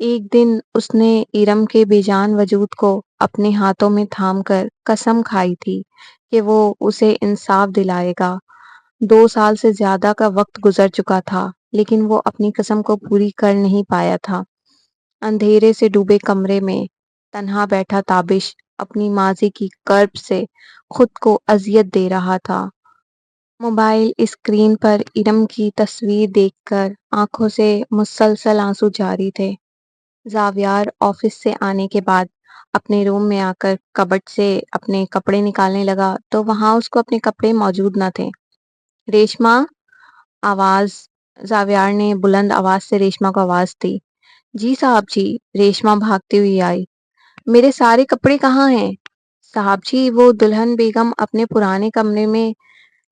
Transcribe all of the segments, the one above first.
ایک دن اس نے ارم کے بے جان وجود کو اپنے ہاتھوں میں تھام کر قسم کھائی تھی کہ وہ اسے انصاف دلائے گا۔ 2 سال سے زیادہ کا وقت گزر چکا تھا لیکن وہ اپنی قسم کو پوری کر نہیں پایا تھا۔ اندھیرے سے ڈوبے کمرے میں تنہا بیٹھا تابش اپنی ماضی کی کرب سے خود کو اذیت دے رہا تھا۔ موبائل اسکرین پر ارم کی تصویر دیکھ کر آنکھوں سے مسلسل آنسو جاری تھے۔ زاویار آفس سے آنے کے بعد اپنے روم میں آ کر کبٹ سے اپنے کپڑے نکالنے لگا تو وہاں اس کو اپنے کپڑے موجود نہ تھے۔ ریشما، آواز زاویار نے بلند آواز سے ریشما کو آواز دی۔ جی صاحب جی، ریشما بھاگتی ہوئی آئی۔ میرے سارے کپڑے کہاں ہیں؟ صاحب جی، وہ دلہن بیگم اپنے پرانے کمرے میں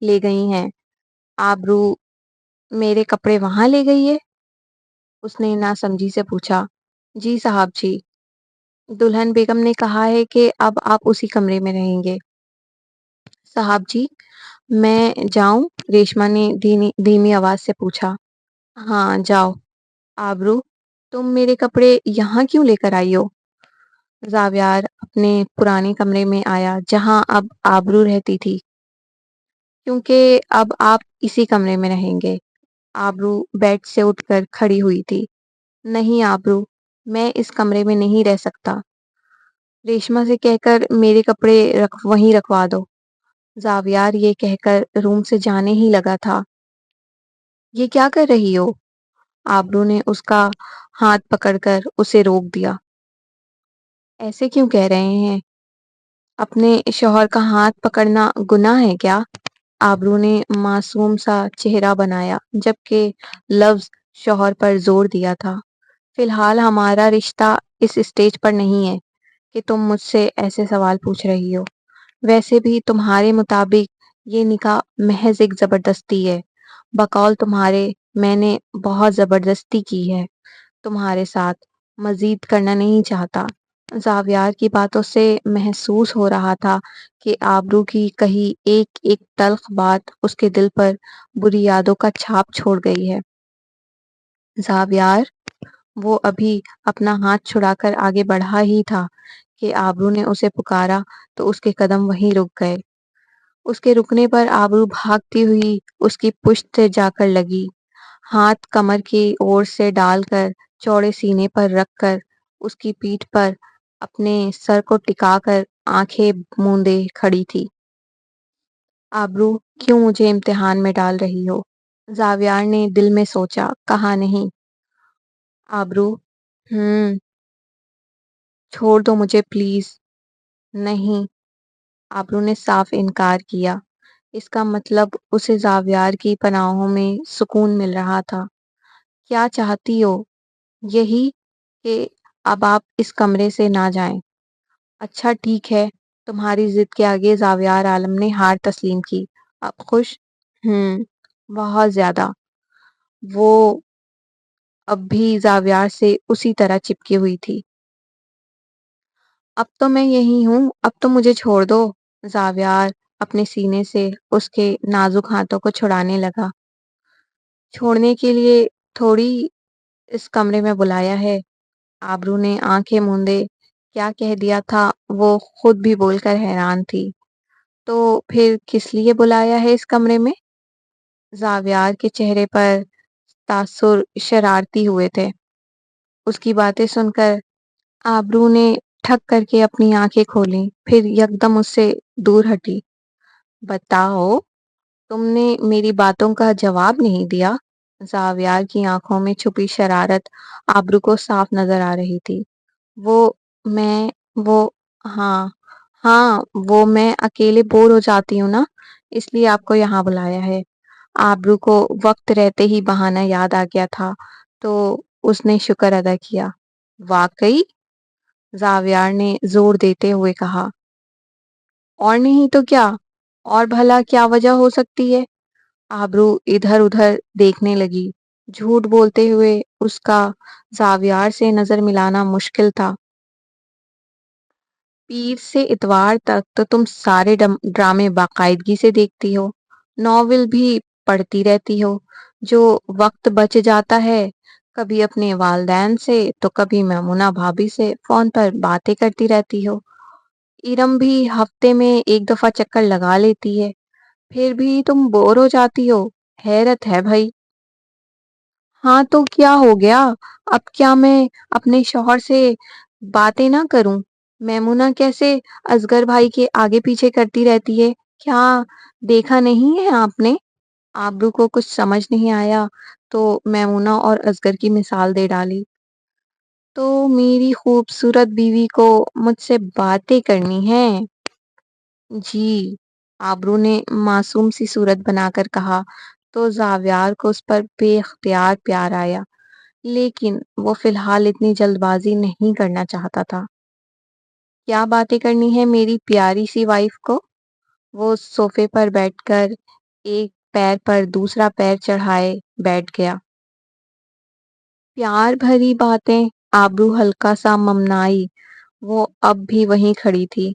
لے گئی ہیں۔ آبرو میرے کپڑے وہاں لے گئی ہے؟ اس نے ناسمجھی سے پوچھا۔ جی صاحب جی، دلہن بیگم نے کہا ہے کہ اب آپ اسی کمرے میں رہیں گے۔ صاحب جی، میں جاؤں؟ ریشما نے دھیمی آواز سے پوچھا۔ ہاں جاؤ۔ آبرو، تم میرے کپڑے یہاں کیوں لے کر آئی ہو؟ زاویار اپنے پرانے کمرے میں آیا جہاں اب آبرو رہتی تھی۔ کیونکہ اب آپ اسی کمرے میں رہیں گے۔ آبرو بیڈ سے اٹھ کر کھڑی ہوئی تھی۔ نہیں آبرو، میں اس کمرے میں نہیں رہ سکتا۔ ریشما سے کہہ کر میرے کپڑے وہیں رکھوا دو۔ زاویار یہ کہہ کر روم سے جانے ہی لگا تھا۔ یہ کیا کر رہی ہو؟ آبرو نے اس کا ہاتھ پکڑ کر اسے روک دیا۔ ایسے کیوں کہہ رہے ہیں؟ اپنے شوہر کا ہاتھ پکڑنا گناہ ہے کیا؟ آبرو نے معصوم سا چہرہ بنایا جبکہ لفظ شوہر پر زور دیا تھا۔ فی الحال ہمارا رشتہ اس اسٹیج پر نہیں ہے کہ تم مجھ سے ایسے سوال پوچھ رہی ہو۔ ویسے بھی تمہارے مطابق یہ نکاح محض ایک زبردستی ہے۔ بقول تمہارے میں نے بہت زبردستی کی ہے تمہارے ساتھ، مزید کرنا نہیں چاہتا۔ زاویار کی باتوں سے محسوس ہو رہا تھا کہ آبرو کی کہی ایک ایک تلخ بات اس کے دل پر بری یادوں کا چھاپ چھوڑ گئی ہے۔ زاویار، وہ ابھی اپنا ہاتھ چھڑا کر آگے بڑھا ہی تھا کہ آبرو نے اسے پکارا تو اس کے قدم وہیں رک گئے۔ اس کے رکنے پر آبرو بھاگتی ہوئی اس کی پشت سے جا کر لگی، ہاتھ کمر کی اوڑ سے ڈال کر چوڑے سینے پر رکھ کر اس کی پیٹھ پر اپنے سر کو ٹکا کر آنکھیں موندے کھڑی تھی۔ آبرو، کیوں مجھے امتحان میں ڈال رہی ہو؟ زاویار نے دل میں سوچا، کہا نہیں۔ آبرو، چھوڑ دو مجھے پلیز۔ نہیں، آبرو نے صاف انکار کیا۔ اس کا مطلب اسے زاویار کی پناہوں میں سکون مل رہا تھا۔ کیا چاہتی ہو؟ یہی کہ اب آپ اس کمرے سے نہ جائیں۔ اچھا ٹھیک ہے۔ تمہاری ضد کے آگے زاویار عالم نے ہار تسلیم کی۔ اب خوش؟ بہت زیادہ۔ وہ اب بھی زاویار سے اسی طرح چپکی ہوئی تھی۔ اب تو میں یہی ہوں، اب تو مجھے چھوڑ دو۔ زاویار اپنے سینے سے اس کے نازک ہاتھوں کو چھڑانے لگا۔ چھوڑنے کے لیے تھوڑی اس کمرے میں بلایا ہے۔ آبرو نے آنکھیں موندے کیا کہہ دیا تھا وہ خود بھی بول کر حیران تھی۔ تو پھر کس لیے بلایا ہے اس کمرے میں؟ زاویار کے چہرے پر تاثر شرارتی ہوئے تھے۔ اس کی باتیں سن کر آبرو نے ٹھک کر کے اپنی آنکھیں کھولیں، پھر یکدم اس سے دور ہٹی۔ بتاؤ، تم نے میری باتوں کا جواب نہیں دیا۔ زاویار کی آنکھوں میں چھپی شرارت آبرو کو صاف نظر آ رہی تھی۔ میں وہ ہاں وہ میں اکیلے بور ہو جاتی ہوں نا، اس لیے آپ کو یہاں بلایا ہے۔ آبرو کو وقت رہتے ہی بہانہ یاد آ گیا تھا تو اس نے شکر ادا کیا۔ واقعی؟ زاویار نے زور دیتے ہوئے کہا۔ اور نہیں تو کیا، اور بھلا کیا وجہ ہو سکتی ہے؟ آبرو ادھر ادھر دیکھنے لگی۔ جھوٹ بولتے ہوئے اس کا زاویار سے نظر ملانا مشکل تھا۔ پیر سے اتوار تک تو تم سارے ڈرامے باقاعدگی سے دیکھتی ہو، ناول بھی پڑھتی رہتی ہو، جو وقت بچ جاتا ہے کبھی اپنے والدین سے تو کبھی میمونہ بھابھی سے فون پر باتیں کرتی رہتی ہو۔ ارم بھی ہفتے میں ایک دفعہ چکر لگا لیتی ہے، پھر بھی تم بور ہو جاتی ہو۔ حیرت ہے بھائی۔ ہاں تو کیا ہو گیا؟ اب کیا میں اپنے شوہر سے باتیں نہ کروں؟ میمونہ کیسے اصغر بھائی کے آگے پیچھے کرتی رہتی ہے؟ کیا دیکھا نہیں ہے آپ نے؟ آبرو کو کچھ سمجھ نہیں آیا تو میمونہ اور اصغر کی مثال دے ڈالی۔ تو میری خوبصورت بیوی کو مجھ سے باتیں کرنی ہیں؟ جی، آبرو نے معصوم سی صورت بنا کر کہا تو زاویار کو اس پر بے اختیار پیار آیا، لیکن وہ فی الحال اتنی جلد بازی نہیں کرنا چاہتا تھا۔ کیا باتیں کرنی ہے میری پیاری سی وائف کو؟ وہ صوفے پر بیٹھ کر ایک پیر پر دوسرا پیر چڑھائے بیٹھ گیا۔ پیار بھری باتیں؟ آبرو ہلکا سا ممنائی، وہ اب بھی وہیں کھڑی تھی۔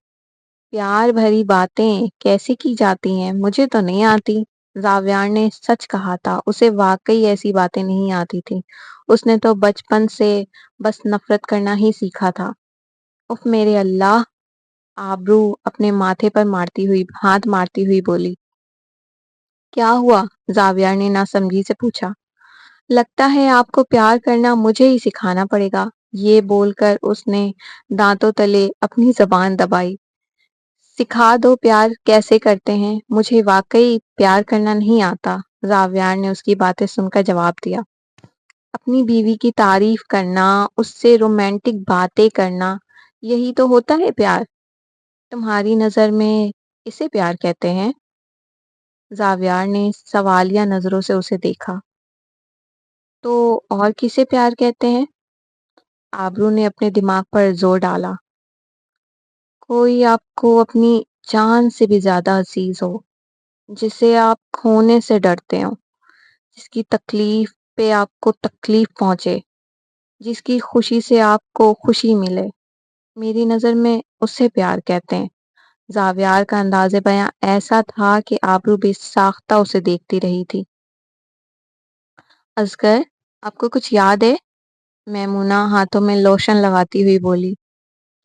پیار بھری باتیں کیسے کی جاتی ہیں؟ مجھے تو نہیں آتی۔ زاویار نے سچ کہا تھا، اسے واقعی ایسی باتیں نہیں آتی تھی۔ اس نے تو بچپن سے بس نفرت کرنا ہی سیکھا تھا۔ اف میرے اللہ! آبرو اپنے ماتھے پر ہاتھ مارتی ہوئی بولی۔ کیا ہوا؟ زاویار نے ناسمجھی سے پوچھا۔ لگتا ہے آپ کو پیار کرنا مجھے ہی سکھانا پڑے گا۔ یہ بول کر اس نے دانتوں تلے اپنی زبان دبائی۔ سکھا دو پیار کیسے کرتے ہیں، مجھے واقعی پیار کرنا نہیں آتا۔ زاویار نے اس کی باتیں سن کر جواب دیا۔ اپنی بیوی کی تعریف کرنا، اس سے رومانٹک باتیں کرنا، یہی تو ہوتا ہے پیار۔ تمہاری نظر میں اسے پیار کہتے ہیں؟ زاویار نے سوالیہ نظروں سے اسے دیکھا۔ تو اور کسے پیار کہتے ہیں؟ آبرو نے اپنے دماغ پر زور ڈالا۔ کوئی آپ کو اپنی جان سے بھی زیادہ عزیز ہو، جسے آپ کھونے سے ڈرتے ہو، جس کی تکلیف پہ آپ کو تکلیف پہنچے، جس کی خوشی سے آپ کو خوشی ملے۔ میری نظر میں اسے پیار کہتے ہیں۔ زاویار کا انداز بیاں ایسا تھا کہ آبرو بے ساختہ اسے دیکھتی رہی تھی۔ اصغر، آپ کو کچھ یاد ہے؟ میمونہ ہاتھوں میں لوشن لگاتی ہوئی بولی۔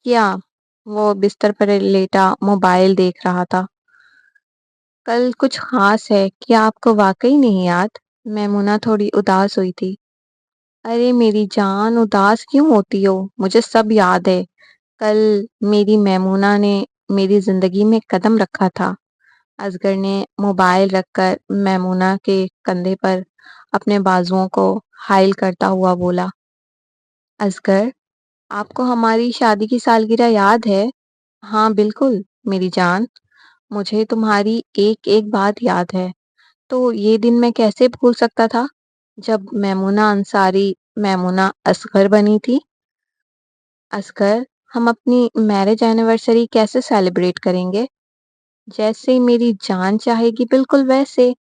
کیا؟ وہ بستر پر لیٹا موبائل دیکھ رہا تھا۔ کل کچھ خاص ہے؟ کیا آپ کو واقعی نہیں یاد؟ میمونہ تھوڑی اداس ہوئی تھی۔ ارے میری جان، اداس کیوں ہوتی ہو؟ مجھے سب یاد ہے۔ کل میری میمونہ نے میری زندگی میں قدم رکھا تھا۔ اصغر نے موبائل رکھ کر میمونہ کے کندھے پر اپنے بازوؤں کو حائل کرتا ہوا بولا۔ اصغر، آپ کو ہماری شادی کی سالگرہ یاد ہے؟ ہاں بالکل میری جان، مجھے تمہاری ایک ایک بات یاد ہے۔ تو یہ دن میں کیسے بھول سکتا تھا جب میمونہ انصاری میمونہ اصغر بنی تھی؟ اصغر، ہم اپنی میرج اینیورسری کیسے سیلیبریٹ کریں گے؟ جیسے میری جان چاہے گی بالکل ویسے۔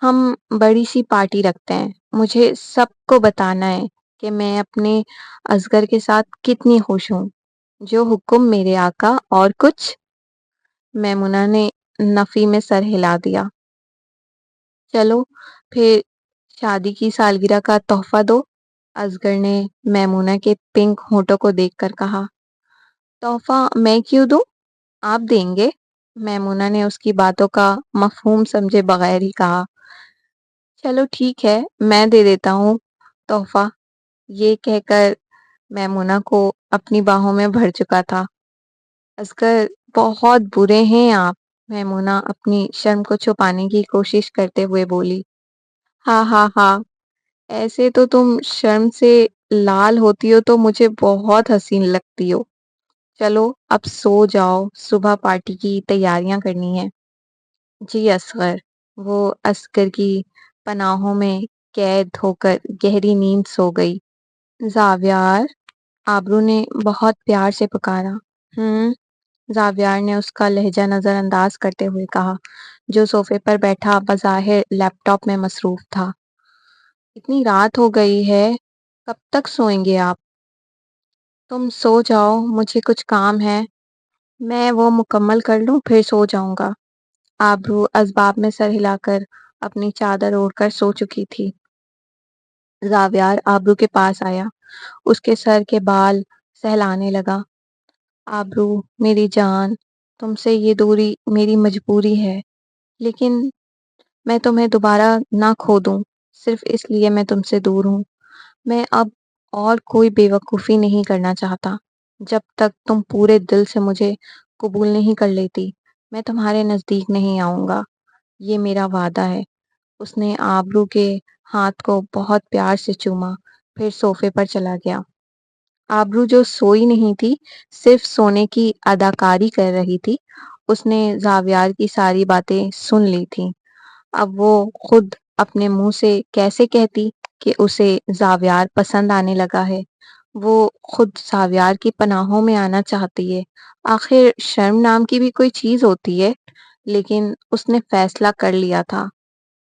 ہم بڑی سی پارٹی رکھتے ہیں۔ مجھے سب کو بتانا ہے کہ میں اپنے اصغر کے ساتھ کتنی خوش ہوں۔ جو حکم میرے آقا، اور کچھ؟ میمونہ نے نفی میں سر ہلا دیا۔ چلو پھر شادی کی سالگرہ کا تحفہ دو، اصغر نے میمونہ کے پنک ہونٹوں کو دیکھ کر کہا۔ تحفہ میں کیوں دوں؟ آپ دیں گے؟ میمونہ نے اس کی باتوں کا مفہوم سمجھے بغیر ہی کہا۔ چلو ٹھیک ہے، میں دے دیتا ہوں تحفہ۔ یہ کہہ کر میمونہ کو اپنی باہوں میں بھر چکا تھا۔ اصغر، بہت برے ہیں آپ، میمونہ اپنی شرم کو چھپانے کی کوشش کرتے ہوئے بولی۔ ہاں ہاں ہاں، ایسے تو تم شرم سے لال ہوتی ہو تو مجھے بہت حسین لگتی ہو۔ چلو اب سو جاؤ، صبح پارٹی کی تیاریاں کرنی ہیں۔ جی اصغر۔ وہ اصغر کی پناہوں میں قید ہو کر گہری نیند سو گئی۔ زاویار، آبرو نے بہت پیار سے پکارا۔ زاویار نے اس کا لہجہ نظر انداز کرتے ہوئے کہا، جو صوفے پر بیٹھا بظاہر لیپ ٹاپ میں مصروف تھا۔ اتنی رات ہو گئی ہے، کب تک سوئیں گے آپ؟ تم سو جاؤ، مجھے کچھ کام ہے، میں وہ مکمل کر لوں پھر سو جاؤں گا۔ آبرو اسباب میں سر ہلا کر اپنی چادر اوڑھ کر سو چکی تھی۔ زاویار آبرو کے پاس آیا، اس کے سر کے بال سہلانے لگا۔ آبرو میری جان، تم سے یہ دوری میری مجبوری ہے، لیکن میں تمہیں دوبارہ نہ کھو دوں، صرف اس لیے میں تم سے دور ہوں۔ میں اب اور کوئی بے وقوفی نہیں کرنا چاہتا۔ جب تک تم پورے دل سے مجھے قبول نہیں کر لیتی، میں تمہارے نزدیک نہیں آؤں گا، یہ میرا وعدہ ہے۔ اس نے آبرو کے ہاتھ کو بہت پیار سے چوما، پھر صوفے پر چلا گیا۔ آبرو جو سوئی نہیں تھی، صرف سونے کی اداکاری کر رہی تھی، اس نے زاویار کی ساری باتیں سن لی تھیں۔ اب وہ خود اپنے منہ سے کیسے کہتی کہ اسے زاویار پسند آنے لگا ہے؟ وہ خود زاویار کی پناہوں میں آنا چاہتی ہے۔ آخر شرم نام کی بھی کوئی چیز ہوتی ہے، لیکن اس نے فیصلہ کر لیا تھا۔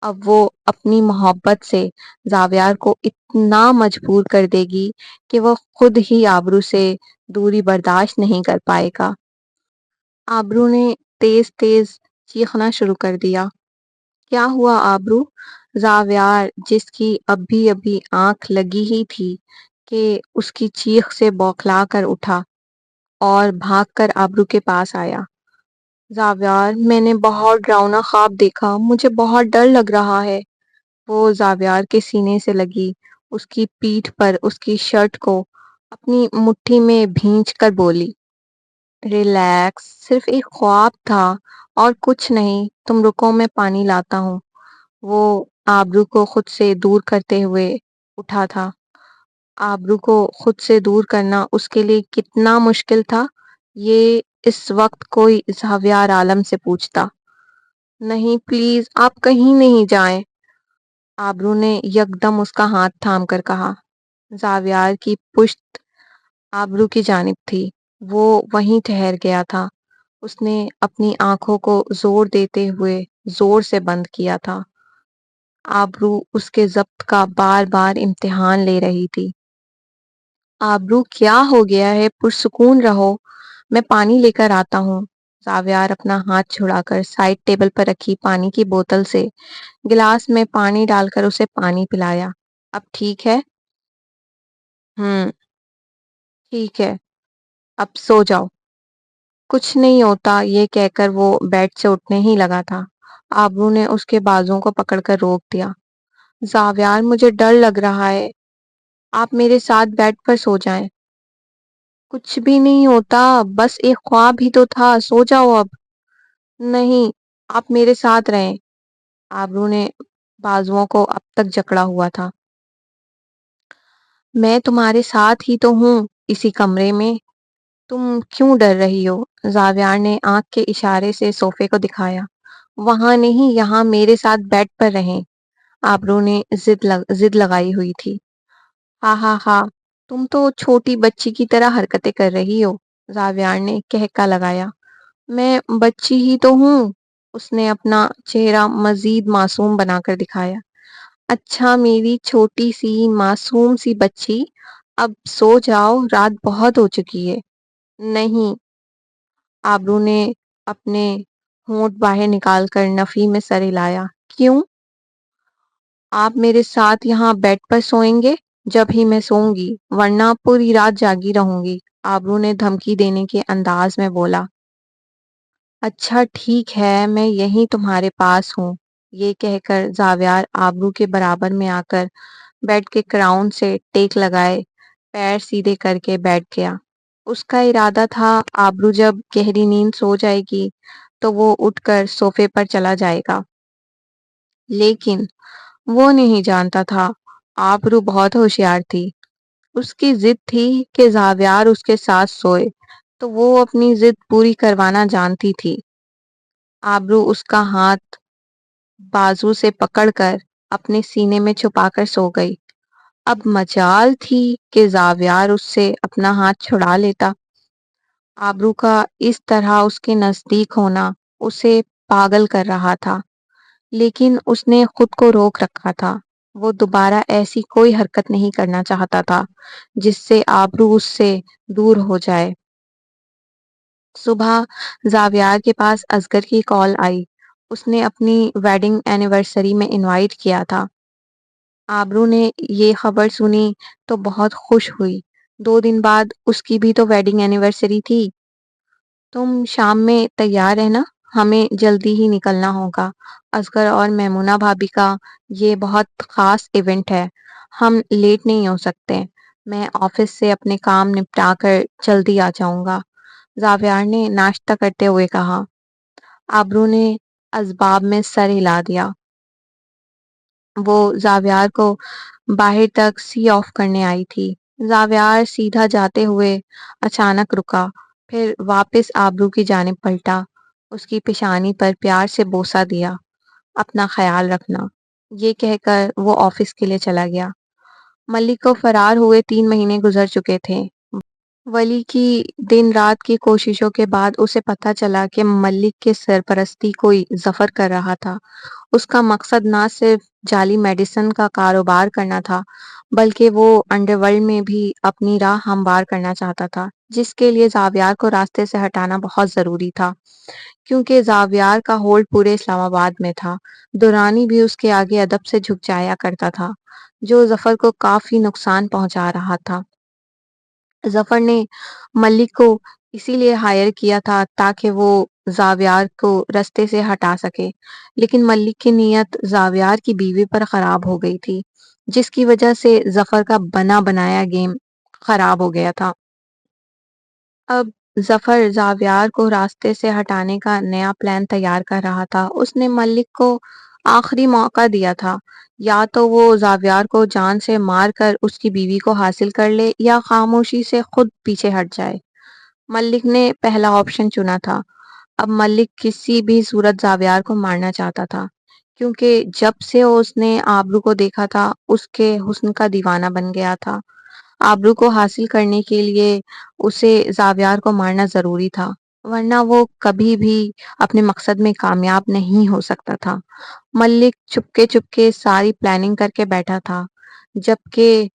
اب وہ اپنی محبت سے زاویار کو اتنا مجبور کر دے گی کہ وہ خود ہی آبرو سے دوری برداشت نہیں کر پائے گا۔ آبرو نے تیز تیز چیخنا شروع کر دیا۔ کیا ہوا آبرو؟ زاویار، جس کی ابھی ابھی آنکھ لگی ہی تھی کہ اس کی چیخ سے بوکھلا کر اٹھا اور بھاگ کر آبرو کے پاس آیا۔ زاویار، میں نے بہت ڈراؤنا خواب دیکھا، مجھے بہت ڈر لگ رہا ہے۔ وہ زاویار کے سینے سے لگی، اس کی پیٹھ پر اس کی شرٹ کو اپنی مٹھی میں بھینچ کر بولی، ریلیکس، صرف ایک خواب تھا اور کچھ نہیں، تم رکو میں پانی لاتا ہوں۔ وہ آبرو کو خود سے دور کرتے ہوئے اٹھا تھا۔ آبرو کو خود سے دور کرنا اس کے لیے کتنا مشکل تھا، یہ اس وقت کوئی زاویار عالم سے پوچھتا۔ نہیں، پلیز آپ کہیں نہیں جائیں، آبرو نے یکدم اس کا ہاتھ تھام کر کہا۔ زاویار کی پشت آبرو کی جانب تھی، وہ وہیں ٹھہر گیا تھا۔ اس نے اپنی آنکھوں کو زور دیتے ہوئے زور سے بند کیا تھا۔ آبرو اس کے ضبط کا بار بار امتحان لے رہی تھی۔ آبرو، کیا ہو گیا ہے؟ پرسکون رہو، میں پانی لے کر آتا ہوں۔ زاویار اپنا ہاتھ چھڑا کر سائڈ ٹیبل پر رکھی پانی کی بوتل سے گلاس میں پانی ڈال کر اسے پانی پلایا۔ اب ٹھیک ہے؟ ٹھیک ہے، اب سو جاؤ۔ کچھ نہیں ہوتا، یہ کہہ کر وہ بیڈ سے اٹھنے ہی لگا تھا۔ آبرو نے اس کے بازوں کو پکڑ کر روک دیا۔ زاویار، مجھے ڈر لگ رہا ہے، آپ میرے ساتھ بیڈ پر سو جائیں۔ کچھ بھی نہیں ہوتا، بس ایک خواب ہی تو تھا، سو جاؤ اب۔ نہیں، آپ میرے ساتھ رہیں۔ آبرو نے بازوؤں کو اب تک جکڑا ہوا تھا۔ میں تمہارے ساتھ ہی تو ہوں، اسی کمرے میں، تم کیوں ڈر رہی ہو؟ زاویار نے آنکھ کے اشارے سے صوفے کو دکھایا۔ وہاں نہیں، یہاں میرے ساتھ بیڈ پر رہیں، آبرو نے ضد لگائی ہوئی تھی۔ ہاں ہاں ہاں، تم تو چھوٹی بچی کی طرح حرکتیں کر رہی ہو، زاویار نے کہکا لگایا۔ میں بچی ہی تو ہوں، اس نے اپنا چہرہ مزید معصوم بنا کر دکھایا۔ اچھا میری چھوٹی سی معصوم سی بچی، اب سو جاؤ، رات بہت ہو چکی ہے۔ نہیں، آبرو نے اپنے ہونٹ باہر نکال کر نفی میں سر ہلایا۔ کیوں؟ آپ میرے ساتھ یہاں بیڈ پر سوئیں گے جب ہی میں سوؤں گی، ورنہ پوری رات جاگی رہوں گی، آبرو نے دھمکی دینے کے انداز میں بولا۔ اچھا ٹھیک ہے، میں یہیں تمہارے پاس ہوں، یہ کہہ کر زاویار آبرو کے برابر میں آ کر بیڈ کے کراؤن سے ٹیک لگائے پیر سیدھے کر کے بیٹھ گیا۔ اس کا ارادہ تھا آبرو جب گہری نیند سو جائے گی تو وہ اٹھ کر صوفے پر چلا جائے گا، لیکن وہ نہیں جانتا تھا آبرو بہت ہوشیار تھی۔ اس کی ضد تھی کہ زاویار اس کے ساتھ سوئے، تو وہ اپنی ضد پوری کروانا جانتی تھی۔ آبرو اس کا ہاتھ بازو سے پکڑ کر اپنے سینے میں چھپا کر سو گئی۔ اب مجال تھی کہ زاویار اس سے اپنا ہاتھ چھڑا لیتا۔ آبرو کا اس طرح اس کے نزدیک ہونا اسے پاگل کر رہا تھا، لیکن اس نے خود کو روک رکھا تھا۔ وہ دوبارہ ایسی کوئی حرکت نہیں کرنا چاہتا تھا جس سے آبرو اس سے دور ہو جائے۔ صبح زاویار کے پاس اصغر کی کال آئی۔ اس نے اپنی ویڈنگ اینیورسری میں انوائٹ کیا تھا۔ آبرو نے یہ خبر سنی تو بہت خوش ہوئی۔ 2 دن بعد اس کی بھی تو ویڈنگ اینیورسری تھی۔ تم شام میں تیار رہنا، ہمیں جلدی ہی نکلنا ہوگا۔ اصغر اور میمونہ بھابی کا یہ بہت خاص ایونٹ ہے، ہم لیٹ نہیں ہو سکتے۔ میں آفس سے اپنے کام نپٹا کر جلدی آ جاؤں گا، زاویار نے ناشتہ کرتے ہوئے کہا۔ آبرو نے اسباب میں سر ہلا دیا۔ وہ زاویار کو باہر تک سی آف کرنے آئی تھی۔ زاویار سیدھا جاتے ہوئے اچانک رکا، پھر واپس آبرو کی جانب پلٹا، اس کی پیشانی پر پیار سے بوسہ دیا۔ اپنا خیال رکھنا، یہ کہہ کر وہ آفس کے لیے چلا گیا۔ ملک کو فرار ہوئے 3 مہینے گزر چکے تھے۔ ولی کی دن رات کی کوششوں کے بعد اسے پتہ چلا کہ ملک کی سرپرستی کوئی ظفر کر رہا تھا۔ اس کا مقصد نہ صرف جعلی میڈیسن کا کاروبار کرنا تھا، بلکہ وہ انڈر ورلڈ میں بھی اپنی راہ ہموار کرنا چاہتا تھا، جس کے لیے زاویار کو راستے سے ہٹانا بہت ضروری تھا، کیونکہ زاویار کا ہولڈ پورے اسلام آباد میں تھا۔ دورانی بھی اس کے آگے ادب سے جھک جایا کرتا تھا، جو ظفر کو کافی نقصان پہنچا رہا تھا۔ ظفر نے ملک کو اسی لیے ہائر کیا تھا تاکہ وہ زاویار کو رستے سے ہٹا سکے، لیکن ملک کی نیت زاویار کی بیوی پر خراب ہو گئی تھی، جس کی وجہ سے ظفر کا بنا بنایا گیم خراب ہو گیا تھا۔ اب ظفر زاویار کو راستے سے ہٹانے کا نیا پلان تیار کر رہا تھا۔ اس نے ملک کو آخری موقع دیا تھا، یا تو وہ زاویار کو جان سے مار کر اس کی بیوی کو حاصل کر لے یا خاموشی سے خود پیچھے ہٹ جائے۔ ملک نے پہلا آپشن چنا تھا۔ اب ملک کسی بھی صورت زاویار کو مارنا چاہتا تھا، کیونکہ جب سے اس نے آبرو کو دیکھا تھا اس کے حسن کا دیوانہ بن گیا تھا۔ آبرو کو حاصل کرنے کے لیے اسے زاویار کو مارنا ضروری تھا، ورنہ وہ کبھی بھی اپنے مقصد میں کامیاب نہیں ہو سکتا تھا۔ ملک چپکے چپکے ساری پلاننگ کر کے بیٹھا تھا، جبکہ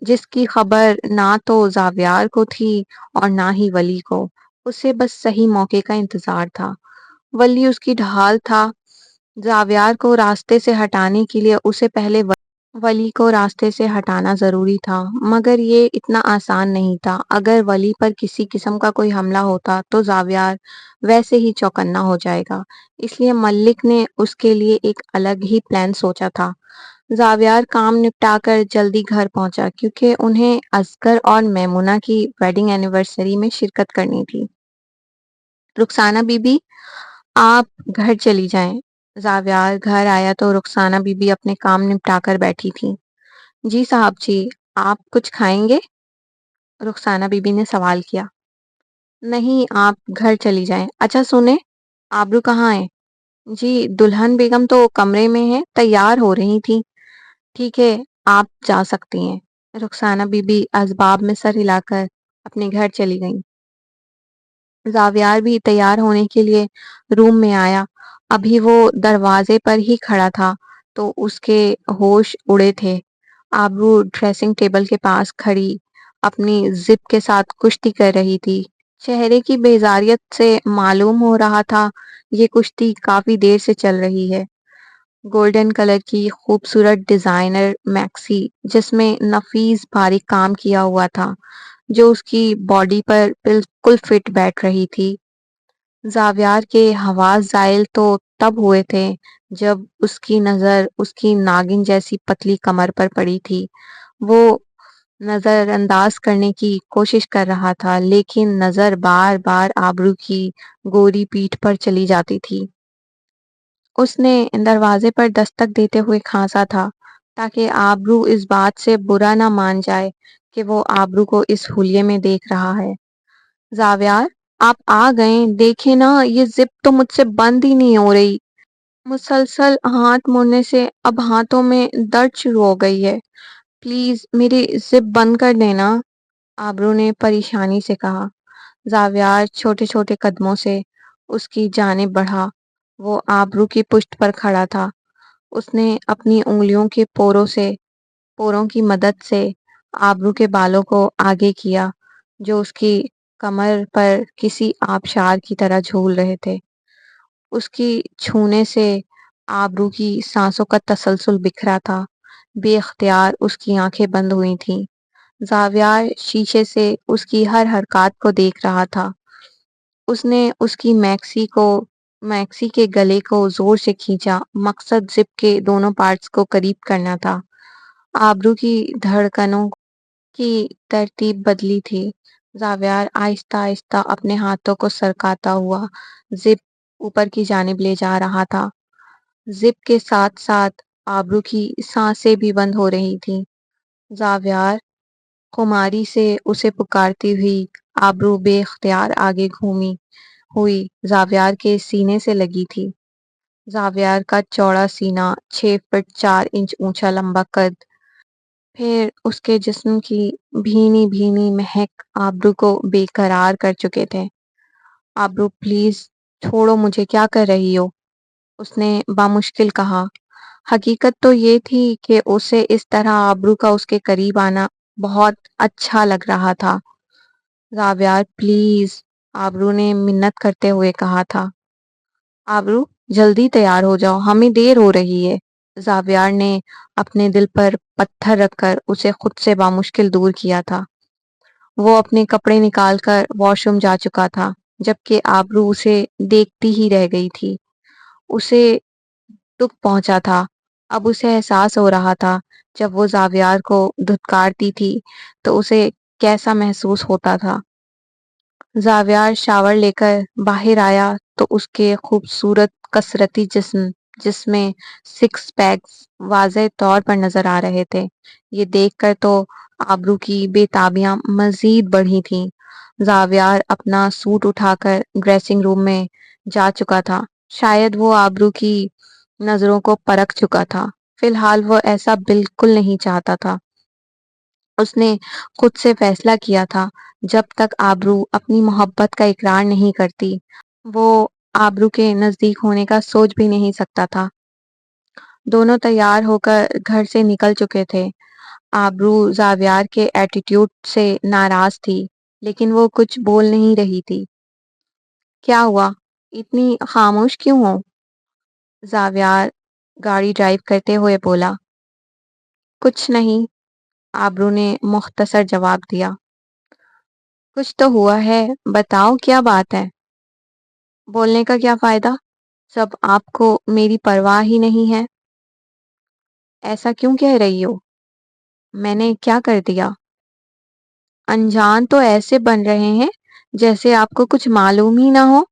جس کی خبر نہ تو زاویار کو تھی اور نہ ہی ولی کو۔ اسے بس صحیح موقع کا انتظار تھا۔ ولی اس کی ڈھال تھا۔ زاویار کو راستے سے ہٹانے کے لیے اسے پہلے ولی کو راستے سے ہٹانا ضروری تھا، مگر یہ اتنا آسان نہیں تھا۔ اگر ولی پر کسی قسم کا کوئی حملہ ہوتا تو زاویار ویسے ہی چوکنا ہو جائے گا، اس لیے ملک نے اس کے لیے ایک الگ ہی پلان سوچا تھا۔ زاویار کام نپٹا کر جلدی گھر پہنچا، کیونکہ انہیں اصغر اور میمونہ کی ویڈنگ اینیورسری میں شرکت کرنی تھی۔ رخسانہ بی بی، آپ گھر چلی جائیں۔ زاویار گھر آیا تو رخسانہ بی بی اپنے کام نپٹا کر بیٹھی تھی۔ جی صاحب جی، آپ کچھ کھائیں گے؟ رخسانہ بی بی نے سوال کیا۔ نہیں، آپ گھر چلی جائیں۔ اچھا سنیں، آبرو کہاں ہے؟ جی دلہن بیگم تو کمرے میں ہے، تیار ہو رہی تھی۔ ٹھیک ہے، آپ جا سکتی ہیں۔ رخسانہ بی بی اسباب میں سر ہلا کر اپنے گھر چلی گئیں۔ زاویار بھی تیار ہونے کے لیے روم میں آیا۔ ابھی وہ دروازے پر ہی کھڑا تھا تو اس کے ہوش اڑے تھے۔ آبرو ڈریسنگ ٹیبل کے پاس کھڑی اپنی زپ کے ساتھ کشتی کر رہی تھی۔ چہرے کی بیزاریت سے معلوم ہو رہا تھا یہ کشتی کافی دیر سے چل رہی ہے۔ گولڈن کلر کی خوبصورت ڈیزائنر میکسی، جس میں نفیس باریک کام کیا ہوا تھا، جو اس کی باڈی پر بالکل فٹ بیٹھ رہی تھی۔ زاویار کے حواس زائل تو تب ہوئے تھے جب اس کی نظر اس کی ناگن جیسی پتلی کمر پر پڑی تھی۔ وہ نظر انداز کرنے کی کوشش کر رہا تھا، لیکن نظر بار بار آبرو کی گوری پیٹھ پر چلی جاتی تھی۔ اس نے دروازے پر دستک دیتے ہوئے کھانسا تھا تاکہ آبرو اس بات سے برا نہ مان جائے کہ وہ آبرو کو اس حلیے میں دیکھ رہا ہے۔ زاویار، آپ آ گئے، دیکھیں نا یہ زپ تو مجھ سے بند ہی نہیں ہو رہی۔ مسلسل ہاتھ موڑنے سے اب ہاتھوں میں درد شروع ہو گئی ہے، پلیز میری زپ بند کر دینا، آبرو نے پریشانی سے کہا۔ زاویار چھوٹے چھوٹے قدموں سے اس کی جانب بڑھا۔ وہ آبرو کی پشت پر کھڑا تھا۔ اس نے اپنی انگلیوں کے پوروں کی مدد سے آبرو کے بالوں کو آگے کیا، جو اس کی کمر پر کسی آبشار کی طرح جھول رہے تھے۔ اس کی چھونے سے آبرو کی سانسوں کا تسلسل بکھرا تھا، بے اختیار اس کی آنکھیں بند ہوئی تھیں۔ زاویار شیشے سے اس کی ہر حرکات کو دیکھ رہا تھا۔ اس نے اس کی میکسی کے گلے کو زور سے کھینچا، مقصد زپ کے دونوں پارٹس کو قریب کرنا تھا۔ آبرو کی دھڑکنوں کی ترتیب بدلی تھی۔ زاویار آہستہ آہستہ اپنے ہاتھوں کو سرکاتا ہوا زپ اوپر کی جانب لے جا رہا تھا۔ زپ کے ساتھ ساتھ آبرو کی سانسیں بھی بند ہو رہی تھیں۔ زاویار خماری سے اسے پکارتی ہوئی آبرو بے اختیار آگے گھومی ہوئی زاویار کے سینے سے لگی تھی۔ زاویار کا چوڑا سینہ، 6 فٹ 4 انچ اونچا لمبا قد، پھر اس کے جسم کی بھینی بھینی مہک آبرو کو بے قرار کر چکے تھے۔ آبرو پلیز چھوڑو مجھے، کیا کر رہی ہو؟ اس نے بامشکل کہا۔ حقیقت تو یہ تھی کہ اسے اس طرح آبرو کا اس کے قریب آنا بہت اچھا لگ رہا تھا۔ زاویار پلیز، آبرو نے منت کرتے ہوئے کہا تھا۔ آبرو جلدی تیار ہو جاؤ، ہمیں دیر ہو رہی ہے۔ زاویار نے اپنے دل پر پتھر رکھ کر اسے خود سے بامشکل دور کیا تھا۔ وہ اپنے کپڑے نکال کر واش روم جا چکا تھا، جبکہ آبرو اسے دیکھتی ہی رہ گئی تھی۔ اسے دکھ پہنچا تھا۔ اب اسے احساس ہو رہا تھا جب وہ زاویار کو دھتکارتی تھی تو اسے کیسا محسوس ہوتا تھا۔ زاویار شاور لے کر باہر آیا تو اس کے خوبصورت کسرتی جسم جس میں 6 پیکس واضح طور پر نظر آ رہے تھے، یہ دیکھ کر تو آبرو کی بے تابیاں مزید بڑھی تھیں۔ زاویار اپنا سوٹ اٹھا کر ڈریسنگ روم میں جا چکا تھا۔ شاید وہ آبرو کی نظروں کو پرکھ چکا تھا۔ فی الحال وہ ایسا بالکل نہیں چاہتا تھا۔ اس نے خود سے فیصلہ کیا تھا جب تک آبرو اپنی محبت کا اقرار نہیں کرتی وہ آبرو کے نزدیک ہونے کا سوچ بھی نہیں سکتا تھا۔ دونوں تیار ہو کر گھر سے نکل چکے تھے۔ آبرو زاویار کے ایٹیٹیوڈ سے ناراض تھی، لیکن وہ کچھ بول نہیں رہی تھی۔ کیا ہوا؟ اتنی خاموش کیوں ہو؟ زاویار گاڑی ڈرائیو کرتے ہوئے بولا۔ کچھ نہیں، آبرو نے مختصر جواب دیا۔ کچھ تو ہوا ہے، بتاؤ کیا بات ہے؟ بولنے کا کیا فائدہ؟ جب آپ کو میری پرواہ ہی نہیں ہے۔ ایسا کیوں کہہ رہی ہو؟ میں نے کیا کر دیا؟ انجان تو ایسے بن رہے ہیں جیسے آپ کو کچھ معلوم ہی نہ ہو،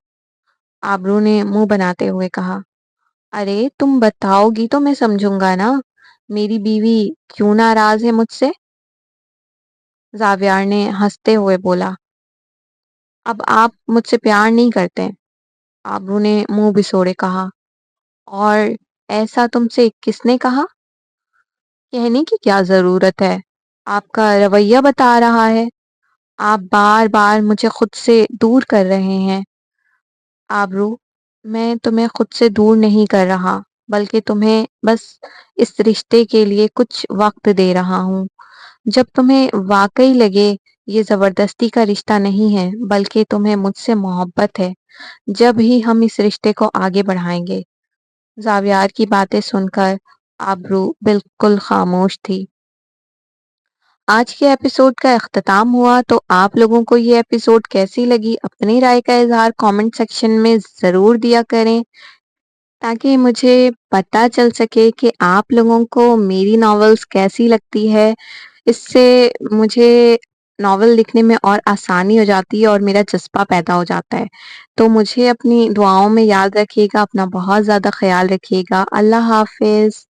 آبرو نے منہ بناتے ہوئے کہا۔ ارے تم بتاؤ گی تو میں سمجھوں گا نا، میری بیوی کیوں ناراض ہے مجھ سے؟ زاویار نے ہنستے ہوئے بولا۔ اب آپ مجھ سے پیار نہیں کرتے، آبرو نے منہ بسوڑے کہا۔ اور ایسا تم سے کس نے کہا؟ کہنے کی کیا ضرورت ہے، آپ کا رویہ بتا رہا ہے۔ آپ بار بار مجھے خود سے دور کر رہے ہیں۔ آبرو، میں تمہیں خود سے دور نہیں کر رہا، بلکہ تمہیں بس اس رشتے کے لیے کچھ وقت دے رہا ہوں۔ جب تمہیں واقعی لگے یہ زبردستی کا رشتہ نہیں ہے بلکہ تمہیں مجھ سے محبت ہے، جب ہی ہم اس رشتے کو آگے بڑھائیں گے۔ زاویار کی باتیں سن کر آبرو بالکل خاموش تھی۔ آج کے ایپیسوڈ کا اختتام ہوا، تو آپ لوگوں کو یہ ایپیسوڈ کیسی لگی اپنی رائے کا اظہار کامنٹ سیکشن میں ضرور دیا کریں، تاکہ مجھے پتہ چل سکے کہ آپ لوگوں کو میری ناولز کیسی لگتی ہے۔ اس سے مجھے ناول لکھنے میں اور آسانی ہو جاتی ہے اور میرا جذبہ پیدا ہو جاتا ہے۔ تو مجھے اپنی دعاؤں میں یاد رکھیے گا، اپنا بہت زیادہ خیال رکھیے گا۔ اللہ حافظ۔